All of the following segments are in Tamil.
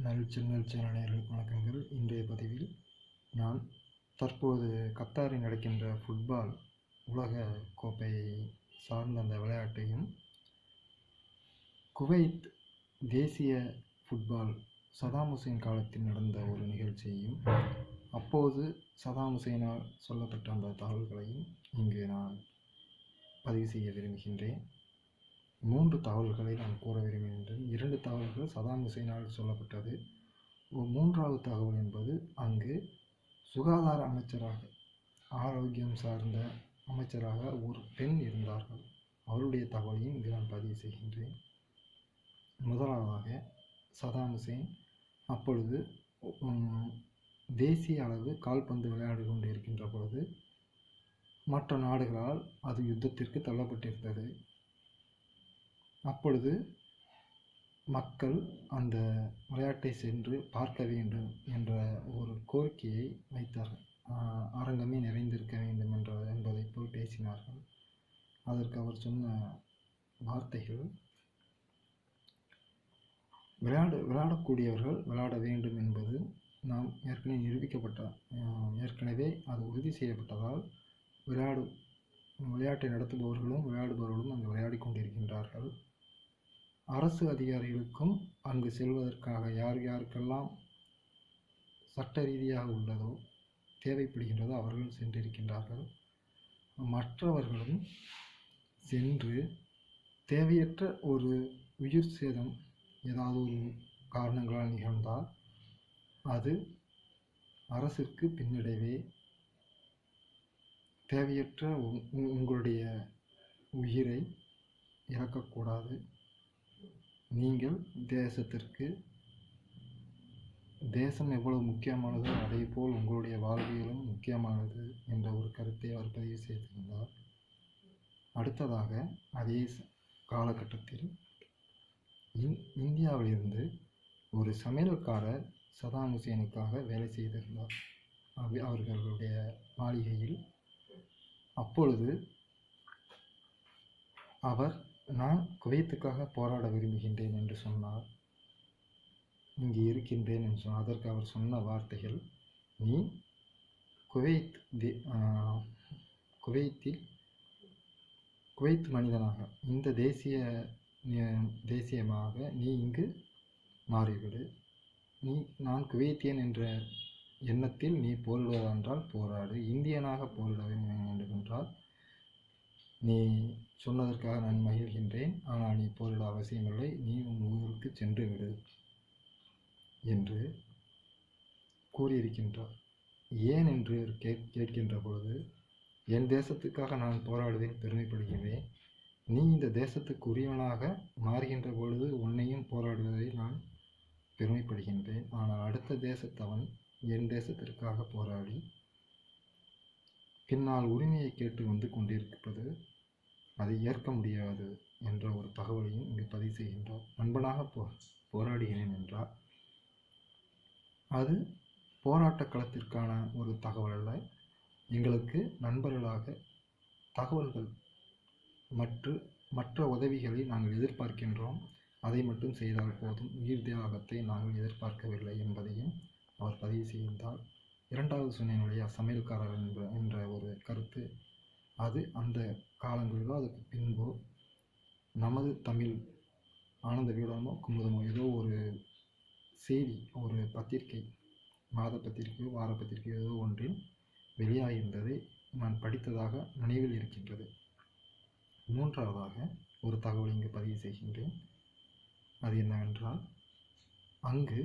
சேனல்களுக்கு வணக்கங்கள். இன்றைய பதிவில் நான் தற்போது கத்தாரில் நடக்கின்ற ஃபுட்பால் உலக கோப்பை சார்ந்த அந்த விளையாட்டையும், குவைத் தேசிய ஃபுட்பால் சதாம் ஹுசேன் காலத்தில் நடந்த ஒரு நிகழ்ச்சியையும், அப்போது சதாம் ஹுசேனால் சொல்லப்பட்ட அந்த தகவல்களையும் இங்கு நான் பதிவு செய்ய விரும்புகின்றேன். 3 தகவல்களை நான் கூற விரும்புகின்றேன். 2 தகவல்கள் சதாம் ஹுசேனால் சொல்லப்பட்டது. 3வது தகவல் என்பது அங்கு சுகாதார அமைச்சராக, ஆரோக்கியம் சார்ந்த அமைச்சராக ஒரு பெண் இருந்தார்கள். அவருடைய தகவலையும் இங்கு நான் பதிவு செய்கின்றேன். முதலாவதாக சதாம் ஹுசேன் அப்பொழுது தேசிய அளவு கால்பந்து விளையாடி கொண்டு இருக்கின்ற பொழுது மற்ற நாடுகளால் அது யுத்தத்திற்கு தள்ளப்பட்டிருந்தது. அப்பொழுது மக்கள் அந்த விளையாட்டை சென்று பார்க்க வேண்டும் என்ற ஒரு கோரிக்கையை வைத்தார்கள். அரங்கமே நிறைந்திருக்க வேண்டும் என்பதை போல் பேசினார்கள். அதற்கு அவர் சொன்ன வார்த்தைகள், விளையாடக்கூடியவர்கள் விளையாட வேண்டும் என்பது நாம் ஏற்கனவே அது உறுதி செய்யப்பட்டதால் விளையாட்டை நடத்துபவர்களும் விளையாடுபவர்களும் அங்கு விளையாடி கொண்டிருக்கின்றார்கள். அரசு அதிகாரிகளுக்கும் அங்கு செல்வதற்காக யாருக்கெல்லாம் சட்ட ரீதியாக உள்ளதோ, தேவைப்படுகின்றதோ அவர்கள் சென்றிருக்கின்றார்கள். மற்றவர்களும் சென்று தேவையற்ற ஒரு உயிர் சேதம் ஏதாவது ஒரு காரணங்களால் நிகழ்ந்தால் அது அரசிற்கு பின்னடைவே. தேவையற்ற உங்களுடைய உயிரை இழக்கக்கூடாது. நீங்கள் தேசம் எவ்வளவு முக்கியமானதோ அதே போல் உங்களுடைய வாழ்வியலும் முக்கியமானது என்ற ஒரு கருத்தை அவர் பதிவு செய்திருந்தார். அடுத்ததாக அதே காலகட்டத்தில் இந்தியாவிலிருந்து ஒரு சமையல்காரர் சதாம் ஹுசேனுக்காக வேலை செய்திருந்தார் அவர்களுடைய மாளிகையில். அப்பொழுது அவர், நான் குவைத்துக்காக போராட விரும்புகின்றேன் என்று சொன்னார். இங்கே இருக்கின்றேன் என்று சொன்னார். அதற்கு அவர் சொன்ன வார்த்தைகள், நீ குவைத் மனிதனாக, இந்த தேசியமாக நீ இங்கு மாறிவிடு. நான் குவைத்தியன் என்ற எண்ணத்தில் நீ போரிடுவதென்றால் போராடு. இந்தியனாக போரிட வேண்டும் என்றால் நீ சொன்னதற்காக நான் மகிழ்கின்றேன். ஆனால் நீ போரிட அவசியமில்லை. நீ உன் ஊருக்கு சென்று விடு என்று கூறியிருக்கின்றார். ஏன் என்று கேட்கின்ற பொழுது, என் தேசத்துக்காக நான் போராடுவேன், பெருமைப்படுகிறேன். நீ இந்த தேசத்துக்கு உரியவனாக மாறுகின்ற பொழுது உன்னையும் போராடுவதை நான் பெருமைப்படுகின்றேன். ஆனால் அடுத்த தேசத்தவன் என் தேசத்திற்காக போராடி பின்னால் உரிமையை கேட்டு வந்து கொண்டிருப்பது அதை ஏற்க முடியாது என்ற ஒரு தகவலையும் இங்கு பதிவு செய்கின்றார். நண்பனாக போராடுகிறேன் என்றால் அது போராட்ட களத்திற்கான ஒரு தகவல் அல்ல. எங்களுக்கு நண்பர்களாக தகவல்கள் மற்ற உதவிகளை நாங்கள் எதிர்பார்க்கின்றோம். அதை மட்டும் செய்தால் போதும். உயிர் தியாகத்தை நாங்கள் எதிர்பார்க்கவில்லை என்பதையும் அவர் பதிவு செய்தார். 2வது சொன்னேன் இல்லையா, சமையல்காரர் என்ற ஒரு கருத்து, அது அந்த காலங்களிலோ அதுக்கு பின்போ நமது தமிழ் ஆனந்த விகடனமோ குமுதமோ ஏதோ ஒரு செய்தி, ஒரு பத்திரிகை, மாத பத்திரிகையோ வார பத்திரிகையோ ஏதோ ஒன்றில் வெளியாகியிருந்ததை நான் படித்ததாக நினைவில் இருக்கின்றது. 3வதாக ஒரு தகவல் இங்கு பதிவு செய்கின்றேன். அது என்னவென்றால், அங்கு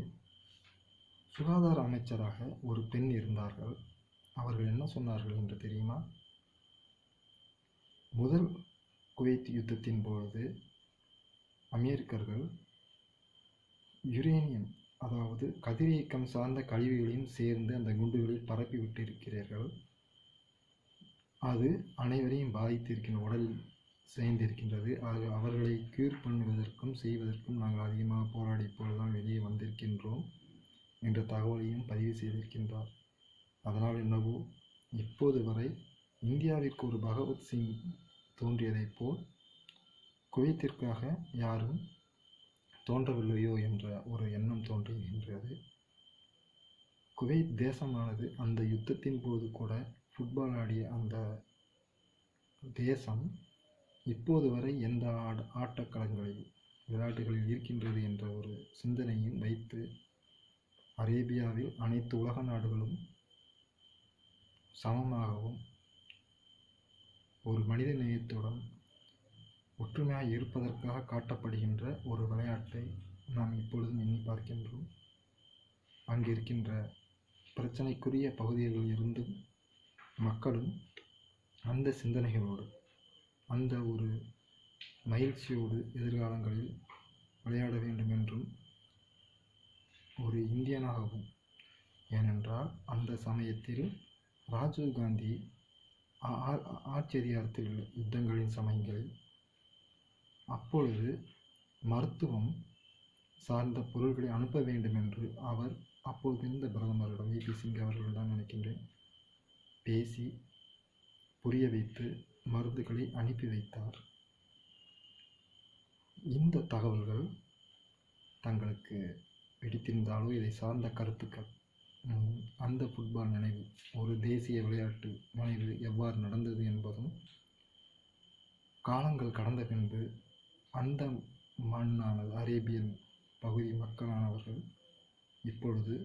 சுகாதார அமைச்சராக ஒரு பெண் இருந்தார்கள். அவர்கள் என்ன சொன்னார்கள் என்று தெரியுமா? முதல் குவைத் யுத்தத்தின் பொழுது அமெரிக்கர்கள் யுரேனியம், அதாவது கதிரியக்கம் சார்ந்த கழிவுகளையும் சேர்ந்து அந்த குண்டுகளில் பரப்பி விட்டிருக்கிறீர்கள். அது அனைவரையும் பாதித்திருக்கின்ற, உடலில் சேர்ந்திருக்கின்றது. அவர்களை கியூர் பண்ணுவதற்கும் செய்வதற்கும் நாங்கள் அதிகமாக போராடி இப்பொழுதுதான் வெளியே வந்திருக்கின்றோம் என்ற தகவலையும் பதிவு செய்திருக்கின்றார். அதனால் என்னவோ இப்போது வரை இந்தியாவிற்கு ஒரு பகவத்சிங் தோன்றியதைப் போல் குவைத்திற்காக யாரும் தோன்றவில்லையோ என்ற ஒரு எண்ணம் தோன்றுகின்றது. குவைத் தேசமானது அந்த யுத்தத்தின் போது கூட ஃபுட்பால் ஆடிய அந்த தேசம் இப்போது வரை எந்த ஆட்டக்களங்களில் விளையாட்டுகளில் இருக்கின்றது என்ற ஒரு சிந்தனையும் வைத்து அரேபியாவில் அனைத்து உலக நாடுகளும் சமமாகவும் ஒரு மனித நேயத்துடன் ஒற்றுமையாக இருப்பதற்காக காட்டப்படுகின்ற ஒரு விளையாட்டை நாம் இப்பொழுதும் எண்ணி பார்க்கின்றோம். அங்கிருக்கின்ற பிரச்சனைக்குரிய பகுதிகளில் இருந்தும் மக்களும் அந்த சிந்தனைகளோடு அந்த ஒரு மகிழ்ச்சியோடு எதிர்காலங்களில் விளையாட வேண்டும் என்றும் ஒரு இந்தியனாகவும், ஏனென்றால் அந்த சமயத்தில் ராஜீவ் காந்தி ஆட்சி அதிகாரத்தில் உள்ள யுத்தங்களின் சமயங்களில் அப்பொழுது மருத்துவம் சார்ந்த பொருட்களை அனுப்ப வேண்டும் என்று அவர் அப்போது இருந்த பிரதமரிடம் வி.பி. சிங் அவர்களிடம் நினைக்கின்றேன் பேசி புரிய வைத்து மருந்துகளை அனுப்பி வைத்தார். இந்த தகவல்கள் தங்களுக்கு பிடித்திருந்தாலோ இதை சார்ந்த கருத்துக்கள் அந்த ஃபுட்பால் நினைவு ஒரு தேசிய விளையாட்டு நினைவு எவ்வாறு நடந்தது என்பதும் காலங்கள் கடந்த பின்பு அந்த மண்ணானது அரேபியன் பகுதி மக்களானவர்கள் இப்பொழுது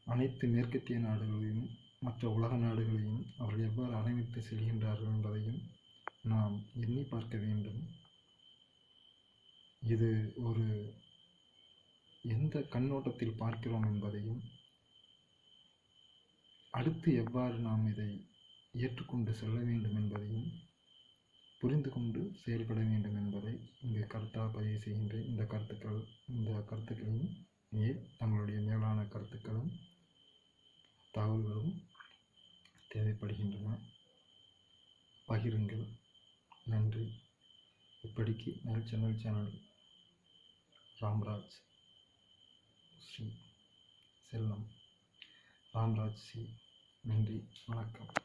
அனைத்து மேற்கத்திய நாடுகளையும் மற்ற உலக நாடுகளையும் அவர்கள் எவ்வாறு அரவணைத்து செல்கின்றார்கள் என்பதையும் நாம் எண்ணி பார்க்க வேண்டும். இது ஒரு எந்த கண்ணோட்டத்தில் பார்க்கிறோம் என்பதையும் அடுத்து எவ்வாறு நாம் இதை ஏற்றுக்கொண்டு செல்ல வேண்டும் என்பதையும் புரிந்து கொண்டு செயல்பட வேண்டும் என்பதை இங்கு கருத்தாக பதிவு செய்கின்றேன். இந்த கருத்துக்களின் மேல் தங்களுடைய மேலான கருத்துக்களும் தகவல்களும் தேவைப்படுகின்றன. பகிருங்கள். நன்றி. இப்படிக்கு சேனல் ராம்ராஜ் ஸ்ரீ செல்லம் ராம்ராஜ் சி. நன்றி. வணக்கம்.